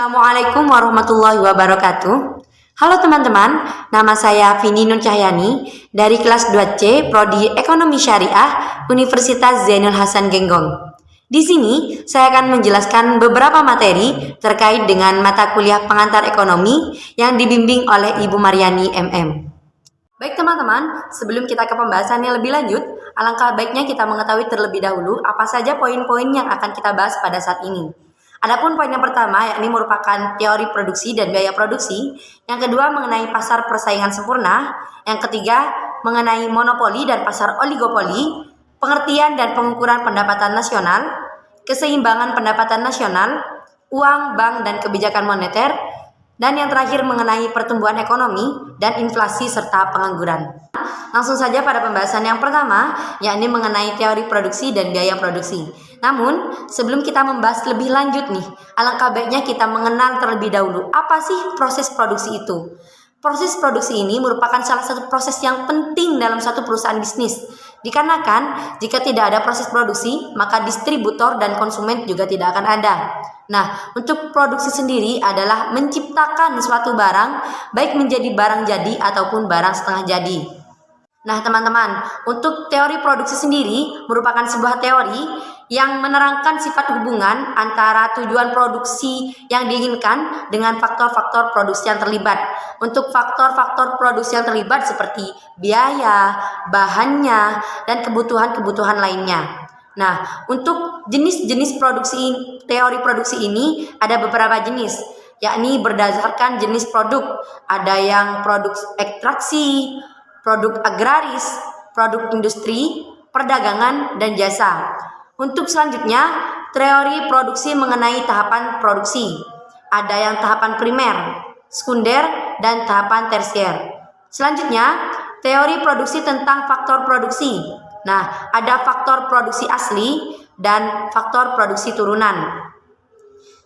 Assalamualaikum warahmatullahi wabarakatuh. Halo teman-teman, nama saya Vini Nur Cahyani dari kelas 2C Prodi Ekonomi Syariah Universitas Zainul Hasan Genggong. Di sini saya akan menjelaskan beberapa materi terkait dengan mata kuliah pengantar ekonomi yang dibimbing oleh Ibu Maryani MM. Baik teman-teman, sebelum kita ke pembahasan yang lebih lanjut, alangkah baiknya kita mengetahui terlebih dahulu apa saja poin-poin yang akan kita bahas pada saat ini. Adapun poin yang pertama yakni merupakan teori produksi dan biaya produksi, yang kedua mengenai pasar persaingan sempurna, yang ketiga mengenai monopoli dan pasar oligopoli, pengertian dan pengukuran pendapatan nasional, keseimbangan pendapatan nasional, uang, bank dan kebijakan moneter, dan yang terakhir mengenai pertumbuhan ekonomi dan inflasi serta pengangguran. Langsung saja pada pembahasan yang pertama, yakni mengenai teori produksi dan biaya produksi. Namun, sebelum kita membahas lebih lanjut nih, alangkah baiknya kita mengenal terlebih dahulu apa sih proses produksi itu. Proses produksi ini merupakan salah satu proses yang penting dalam suatu perusahaan bisnis. Dikarenakan jika tidak ada proses produksi, maka distributor dan konsumen juga tidak akan ada. Nah, untuk produksi sendiri adalah menciptakan suatu barang, baik menjadi barang jadi ataupun barang setengah jadi. Nah teman-teman, untuk teori produksi sendiri merupakan sebuah teori yang menerangkan sifat hubungan antara tujuan produksi yang diinginkan dengan faktor-faktor produksi yang terlibat. Untuk faktor-faktor produksi yang terlibat seperti biaya, bahannya, dan kebutuhan-kebutuhan lainnya. Nah, untuk jenis-jenis teori produksi ini ada beberapa jenis, yakni berdasarkan jenis produk. Ada yang produk ekstraksi, produk agraris, produk industri, perdagangan, dan jasa. Untuk selanjutnya, teori produksi mengenai tahapan produksi. Ada yang tahapan primer, sekunder, dan tahapan tersier. Selanjutnya, teori produksi tentang faktor produksi. Nah, ada faktor produksi asli dan faktor produksi turunan.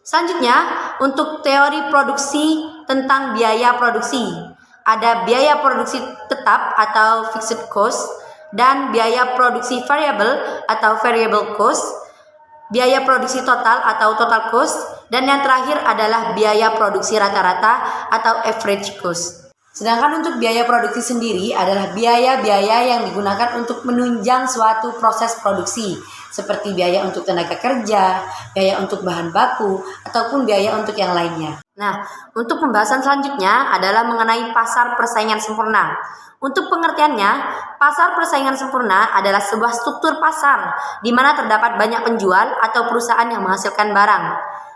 Selanjutnya, untuk teori produksi tentang biaya produksi. Ada biaya produksi tetap atau fixed cost dan biaya produksi variable atau variable cost, biaya produksi total atau total cost, dan yang terakhir adalah biaya produksi rata-rata atau average cost. Sedangkan untuk biaya produksi sendiri adalah biaya-biaya yang digunakan untuk menunjang suatu proses produksi, seperti biaya untuk tenaga kerja, biaya untuk bahan baku, ataupun biaya untuk yang lainnya. Nah, untuk pembahasan selanjutnya adalah mengenai pasar persaingan sempurna. Untuk pengertiannya, pasar persaingan sempurna adalah sebuah struktur pasar di mana terdapat banyak penjual atau perusahaan yang menghasilkan barang.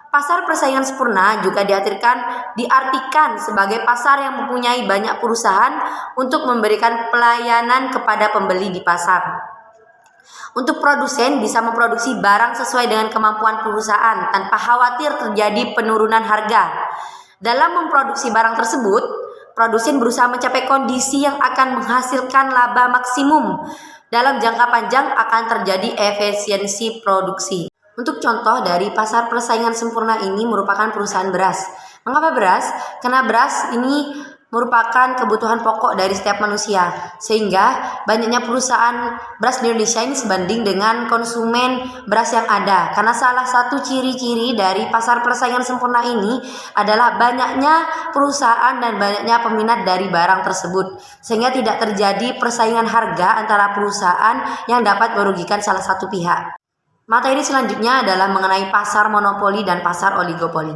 Pasar persaingan sempurna juga diartikan sebagai pasar yang mempunyai banyak perusahaan untuk memberikan pelayanan kepada pembeli di pasar. Untuk produsen bisa memproduksi barang sesuai dengan kemampuan perusahaan tanpa khawatir terjadi penurunan harga. Dalam memproduksi barang tersebut, produsen berusaha mencapai kondisi yang akan menghasilkan laba maksimum. Dalam jangka panjang akan terjadi efisiensi produksi. Untuk contoh dari pasar persaingan sempurna ini merupakan perusahaan beras. Mengapa beras? Karena beras ini merupakan kebutuhan pokok dari setiap manusia, sehingga banyaknya perusahaan beras di Indonesia ini sebanding dengan konsumen beras yang ada. Karena salah satu ciri-ciri dari pasar persaingan sempurna ini adalah banyaknya perusahaan dan banyaknya peminat dari barang tersebut, sehingga tidak terjadi persaingan harga antara perusahaan yang dapat merugikan salah satu pihak. Materi selanjutnya adalah mengenai pasar monopoli dan pasar oligopoli.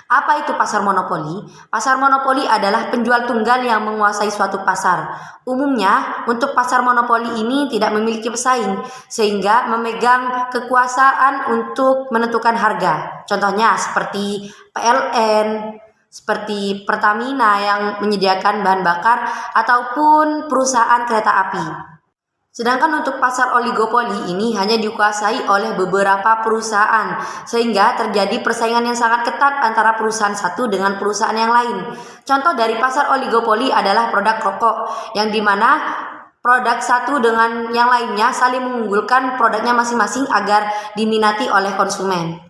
Apa itu pasar monopoli? Pasar monopoli adalah penjual tunggal yang menguasai suatu pasar. Umumnya, untuk pasar monopoli ini tidak memiliki pesaing, sehingga memegang kekuasaan untuk menentukan harga. Contohnya seperti PLN, seperti Pertamina yang menyediakan bahan bakar, ataupun perusahaan kereta api. Sedangkan untuk pasar oligopoli ini hanya dikuasai oleh beberapa perusahaan, sehingga terjadi persaingan yang sangat ketat antara perusahaan satu dengan perusahaan yang lain. Contoh dari pasar oligopoli adalah produk rokok, yang dimana produk satu dengan yang lainnya saling mengunggulkan produknya masing-masing agar diminati oleh konsumen.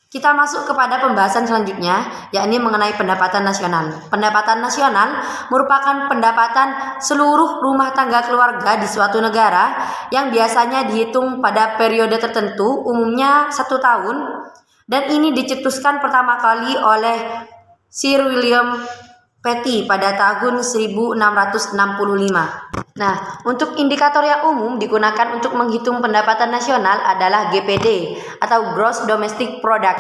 Kita masuk kepada pembahasan selanjutnya, yakni mengenai pendapatan nasional. Pendapatan nasional merupakan pendapatan seluruh rumah tangga keluarga di suatu negara yang biasanya dihitung pada periode tertentu, umumnya 1 tahun. Dan ini dicetuskan pertama kali oleh Sir William Petty pada tahun 1665. Nah, untuk indikator yang umum digunakan untuk menghitung pendapatan nasional adalah GPD atau Gross Domestic Product,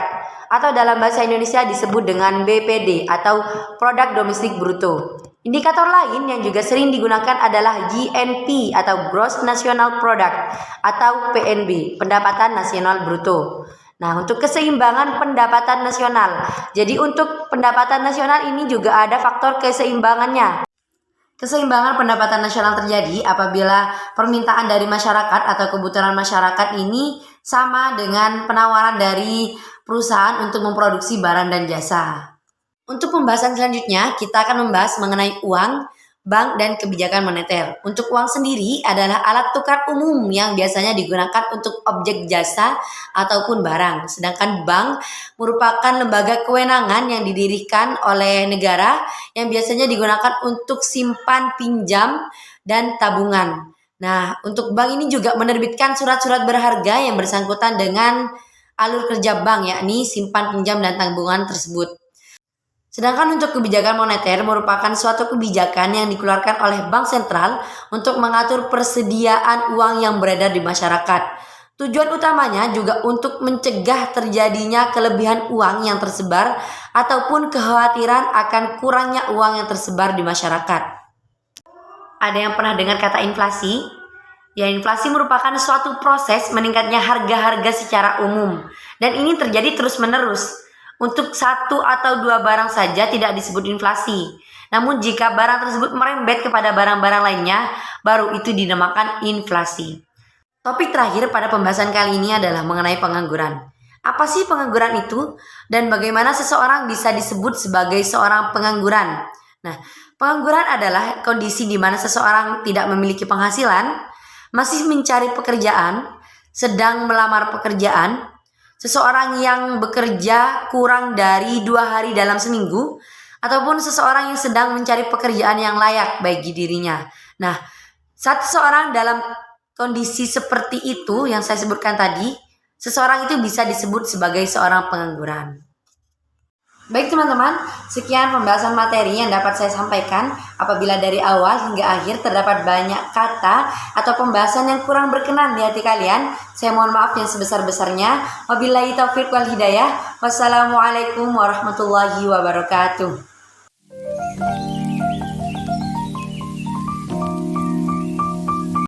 atau dalam bahasa Indonesia disebut dengan BPD atau Produk Domestik Bruto. Indikator lain yang juga sering digunakan adalah GNP atau Gross National Product atau PNB, Pendapatan Nasional Bruto. Nah, untuk keseimbangan pendapatan nasional. Jadi untuk pendapatan nasional ini juga ada faktor keseimbangannya. Keseimbangan pendapatan nasional terjadi apabila permintaan dari masyarakat atau kebutuhan masyarakat ini sama dengan penawaran dari perusahaan untuk memproduksi barang dan jasa. Untuk pembahasan selanjutnya, kita akan membahas mengenai uang, bank, dan kebijakan moneter. Untuk uang sendiri adalah alat tukar umum yang biasanya digunakan untuk objek jasa ataupun barang. Sedangkan bank merupakan lembaga kewenangan yang didirikan oleh negara yang biasanya digunakan untuk simpan pinjam dan tabungan. Nah, untuk bank ini juga menerbitkan surat-surat berharga yang bersangkutan dengan alur kerja bank, yakni simpan pinjam dan tabungan tersebut. Sedangkan untuk kebijakan moneter merupakan suatu kebijakan yang dikeluarkan oleh bank sentral untuk mengatur persediaan uang yang beredar di masyarakat. Tujuan utamanya juga untuk mencegah terjadinya kelebihan uang yang tersebar ataupun kekhawatiran akan kurangnya uang yang tersebar di masyarakat. Ada yang pernah dengar kata inflasi? Ya, inflasi merupakan suatu proses meningkatnya harga-harga secara umum, dan ini terjadi terus-menerus. Untuk satu atau dua barang saja tidak disebut inflasi. Namun jika barang tersebut merembet kepada barang-barang lainnya, baru itu dinamakan inflasi. Topik terakhir pada pembahasan kali ini adalah mengenai pengangguran. Apa sih pengangguran itu? Dan bagaimana seseorang bisa disebut sebagai seorang pengangguran? Nah, pengangguran adalah kondisi di mana seseorang tidak memiliki penghasilan, masih mencari pekerjaan, sedang melamar pekerjaan, seseorang yang bekerja kurang dari 2 hari dalam seminggu, ataupun seseorang yang sedang mencari pekerjaan yang layak bagi dirinya. Nah, saat seseorang dalam kondisi seperti itu yang saya sebutkan tadi, seseorang itu bisa disebut sebagai seorang pengangguran. Baik teman-teman, sekian pembahasan materi yang dapat saya sampaikan. Apabila dari awal hingga akhir terdapat banyak kata atau pembahasan yang kurang berkenan di hati kalian, saya mohon maaf yang sebesar-besarnya. Wabillahi taufiq wal hidayah. Wassalamualaikum warahmatullahi wabarakatuh.